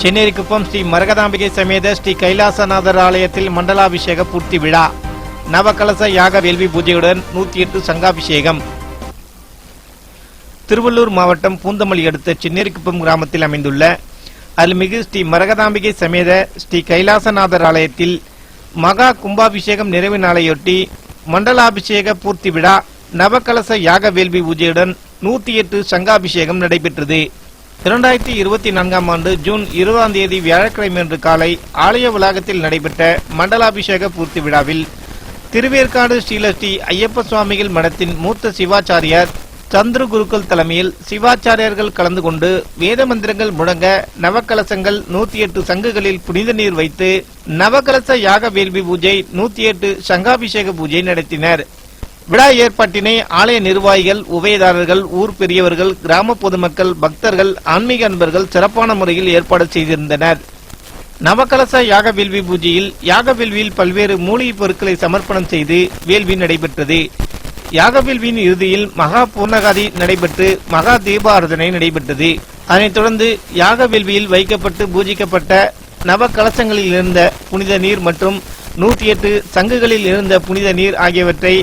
சென்னேரிக்குப்பம் ஸ்ரீ மரகதாம்பிகை சமேத ஸ்ரீ கைலாசநாதர் ஆலயத்தில் மண்டலாபிஷேக பூர்த்தி விழா. நவகலச யாக வேள்வி பூஜையுடன் 108 சங்காபிஷேகம். திருவள்ளூர் மாவட்டம் பூந்தமல்லி அடுத்த சென்னேரிக்குப்பம் கிராமத்தில் அமைந்துள்ள அருள்மிகு ஸ்ரீ மரகதாம்பிகை சமேத ஸ்ரீ கைலாசநாதர் ஆலயத்தில் மகா கும்பாபிஷேகம் நிறைவு நாளையொட்டி மண்டலாபிஷேக பூர்த்தி விழா நவகலச யாக வேள்வி பூஜையுடன் 108 சங்காபிஷேகம் நடைபெற்றது. 2024 ஆண்டு ஜூன் 20ஆம் தேதி வியாழக்கிழமை அன்று காலை ஆலய வளாகத்தில் நடைபெற்ற மண்டலாபிஷேக பூர்த்தி விழாவில் திருவேற்காடு ஸ்ரீலஸ்ரீ ஐயப்ப சுவாமிகள் மடத்தின் மூத்த சிவாச்சாரியார் சந்திர குருக்கள் தலைமையில் சிவாச்சாரியர்கள் கலந்து கொண்டு வேத மந்திரங்கள் முழங்க நவகலசங்கள் 108 சங்குகளில் புனித நீர் வைத்து நவகலச யாக வேள்வி பூஜை 108 சங்காபிஷேக பூஜை நடத்தினர். விழா ஏற்பாட்டினை ஆலய நிர்வாகிகள், உபயதாரர்கள், ஊர் பெரியவர்கள், கிராம பொதுமக்கள், பக்தர்கள், ஆன்மீக அன்பர்கள் சிறப்பான முறையில் ஏற்பாடு செய்திருந்தனர். நவகலச யாக வேள்வி பூஜையில் யாக வேள்வியில் பல்வேறு மூலிகைப் பொருட்களை சமர்ப்பணம் செய்து வேள்வி நடைபெற்றது. யாக வேள்வியின் இறுதியில் மகா பூர்ணகாதி நடைபெற்று மகா தீபாராதனை நடைபெற்றது. அதனைத் தொடர்ந்து யாக வேள்வியில் வைக்கப்பட்டு பூஜிக்கப்பட்ட நவ கலசங்களில் இருந்த புனித நீர் மற்றும் 108 சங்குகளில் இருந்த புனித நீர் ஆகியவற்றை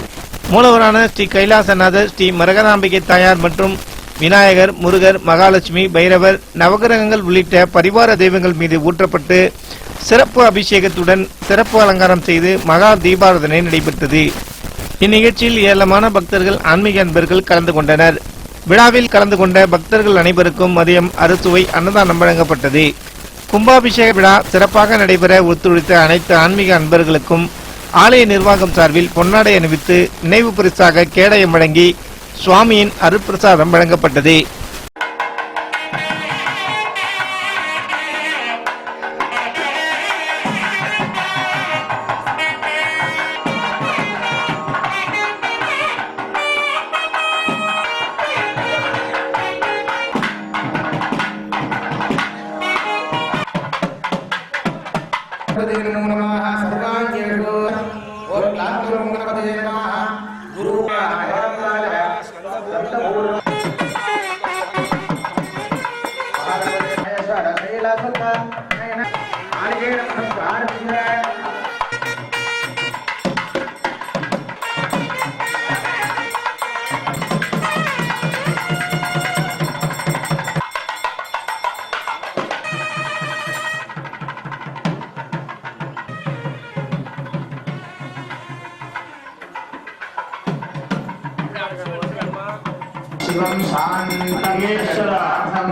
மூலவரான ஸ்ரீ கைலாசநாதர், ஸ்ரீ மரகதாம்பிகை தாயார் மற்றும் விநாயகர், முருகர், மகாலட்சுமி, பைரவர், நவகிரகங்கள் உள்ளிட்ட பரிவார தெய்வங்கள் மீது ஊற்றப்பட்டு சிறப்பு அபிஷேகத்துடன் சிறப்பு அலங்காரம் செய்து மகா தீபாராதனை நடைபெற்றது. இந்நிகழ்ச்சியில் ஏராளமான பக்தர்கள், ஆன்மீக அன்பர்கள் கலந்து கொண்டனர். விழாவில் கலந்து கொண்ட பக்தர்கள் அனைவருக்கும் மதியம் அறுசுவை அன்னதானம் வழங்கப்பட்டது. கும்பாபிஷேக விழா சிறப்பாக நடைபெற ஒத்துழைத்த அனைத்து ஆன்மீக அன்பர்களுக்கும் ஆலய நிர்வாகம் சார்பில் பொன்னாடை அணிவித்து நினைவு பரிசாக கேடயம் வழங்கி சுவாமியின் அருட்பிரசாதம் வழங்கப்பட்டது. शिवं शान्तिगेश्वरार्थं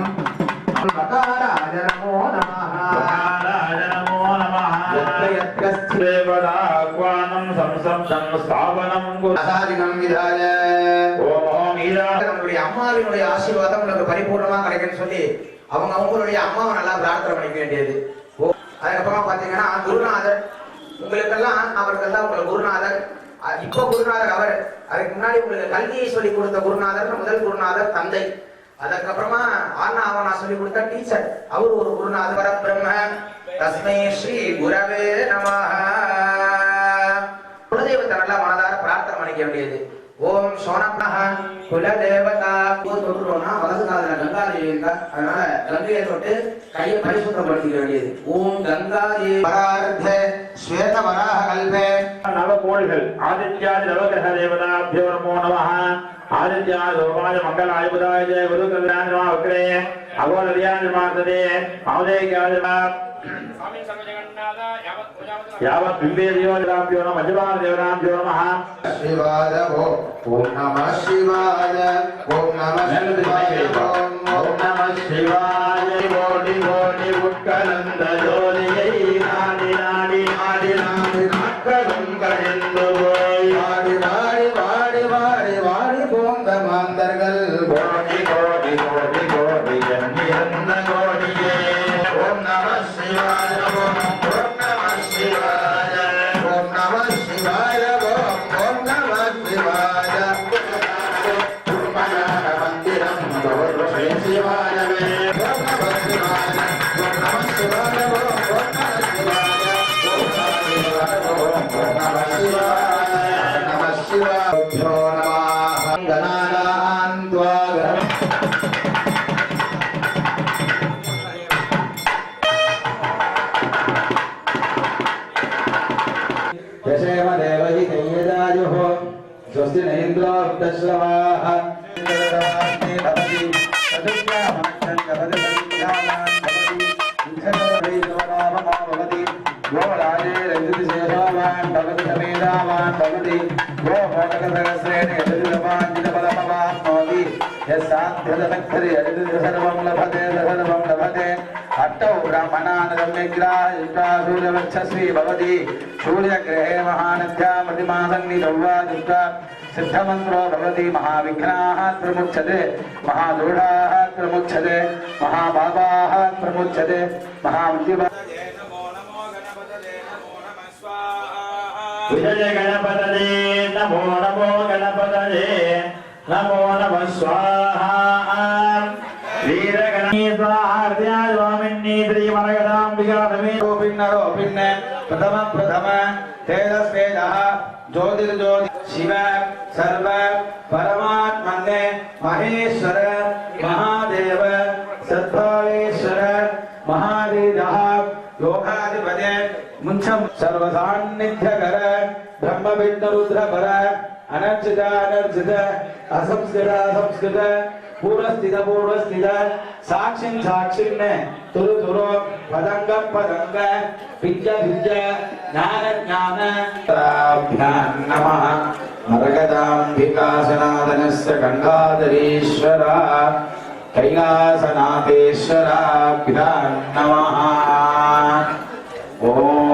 वकाराय नमो नमः यत्र देवदाह्वानं संसब्दं स्थापनं गुरुसादिनं विधाय ஓம் நம்மளுடைய அம்மாவினுடைய ஆசீர்வாதம் உங்களுக்கு பரிபூர்ணமா கிடைக்கும்னு சொல்லி அவங்களுடைய அம்மாவை நல்லா பிரார்த்தனை பண்ணிக்க வேண்டியது. அதுக்கப்புறம் பாத்தீங்கன்னா குருநாதர் உங்களுக்கெல்லாம் அவர்கள்தான் உங்கள் குருநாதர். இப்ப குருநாதர் அவர். அதுக்கு முன்னாடி உங்களுக்கு கல்வியை சொல்லி கொடுத்த குருநாதர் முதல் குருநாதர் தந்தை. அதுக்கப்புறமா ஆவணா சொல்லி கொடுத்த டீச்சர் அவர் ஒரு குருநாதர். பரபிரம்ம தஸ்மை ஸ்ரீ குரவே நமஹ. குலதெய்வத்தை நல்லா மனதார பிரார்த்தனை பண்ணிக்க வேண்டியது. ஓம் சோனப்னஹ குலதேவதா. தொட்டுறோம்னா வலது காதுல கங்காதேவி இருந்தா அதனால கங்கையை தொட்டு கையை பரிசுத்தப்படுத்திக்க வேண்டியது. ஓம் கங்காதேவி பரார்த்த ஸ்வேத வராக கல்பே நவகோள்கள் ஆதித்யாதி நவகிரக தேவதாபியோ நமோ நமஹ. ஆதித்யாதி சோமாய மங்களாய புதாய ஜெய குரு கல்யாண வக்ரே அகோதரியாதி மாததே ஆதேயாதி स्वामी सर्वजगन्नाथ यावत् बिंबे देवताभ्यो नमः मज्जवान देवताभ्यो नमः शिवाय ओम नमः शिवाय ओम नमः शिवाय ओम नमः शिवाय कोटि कोटि उत्कलंद ज्योतियै नाडी नाडी नाडी नाडी नाकरुं करिंदु போய் வாடி வாடி வாடி வாடி வாடி போந்த மாந்தர்கள் கோடி கோடி கோடி கோடி எண்ணிறந்த கோடியே ஓம் நமः शिवाय ओम नमः शिवाय ओम नमः शिवाय ओम नमः शिवाय पुष्पदान मंदिरं शिवाय ओम नमः शिवाय ओम नमः शिवाय स्वाहा भवति भवति गोराजे रजतशेषवान् भवति समेधावान् भवति गो मोदकसहस्रेण यजतिरपाञ्जितपदमवाप्नोति यस्साध्यदनक्षरे यजतिर्सर्वं लभते सर्वं लभते अष्टौ ब्राह्मणान् सम्यग्रासूर्यवक्षस्वी भवति सूर्यग्रहे महानद्यामतिमासन्निधौवा दुष्टा सिद्धमन्त्रो भवति महाविघ्नाः प्रमुच्यते महादोषाः प्रमुच्यते महापापाः प्रमुच्यते महामृत्युः विजय गणपतये नमो नमो गणपतये नमो नमः स्वाहा वीर गणपति स्वाहा स्वामिन्नी श्री मरगदाम्बिका नमे पिन्न प्रथम तेजस्वेदः ज्योतिर्ज्योति शिव सर्व परमात्मने महेश्वर महादेव सद्भावेश्वर महादेवः लोकाधिपते मुंचम सर्वसान्निध्यकर ब्रह्म विष्णु रुद्र पर अनर्चित अनर्चित असंस्कृत असंस्कृत पूर्वस्थित साक्षिं साक्षिन् तुरु तुरु पदंगम पदंग विद्य विद्य ज्ञान ज्ञान ताभ्यां नमः मरगदाम्बिकासनातनस्य गंगाधरेश्वर कैलासनाथेश्वराभ्यां नमः ओम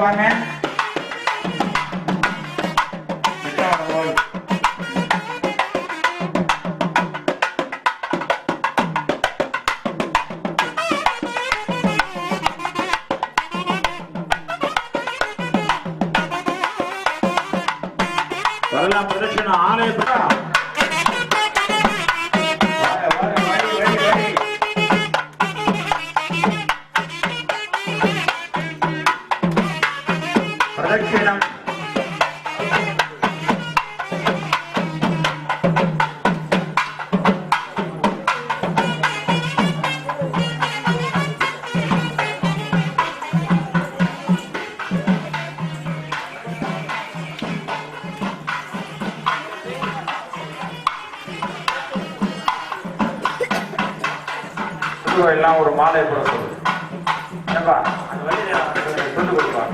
வாங்க வரலாம் பிரதட்சணை ஆலய பிரதட்சிணம் எல்லாம் ஒரு மாலை போட சொல்லு ஏப்பா அந்த வழியில கொண்டு கொடுப்பா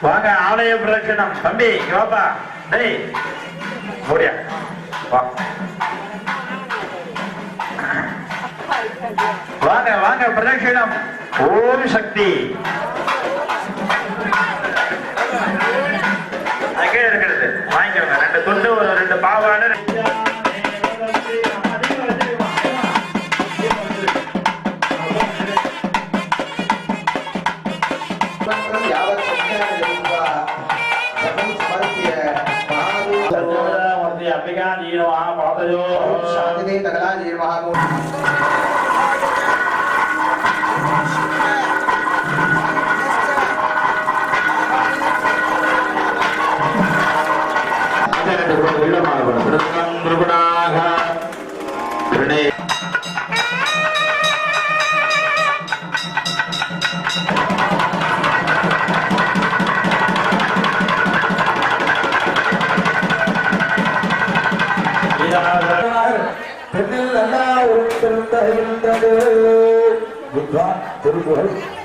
வாங்க ஆலய பிரதட்சணம் தம்பி யோபா டேய் ஓடியா வா வாங்க வாங்க பிரதட்சணம் ஓம் சக்தி அங்கே இருக்கிறது வாங்கிக்கோங்க ரெண்டு துண்டு ஒரு ரெண்டு பாவாடு अंबिका जी वहाँ पाते जो शांति तगड़ा जी वहाँ திருப்புகழ்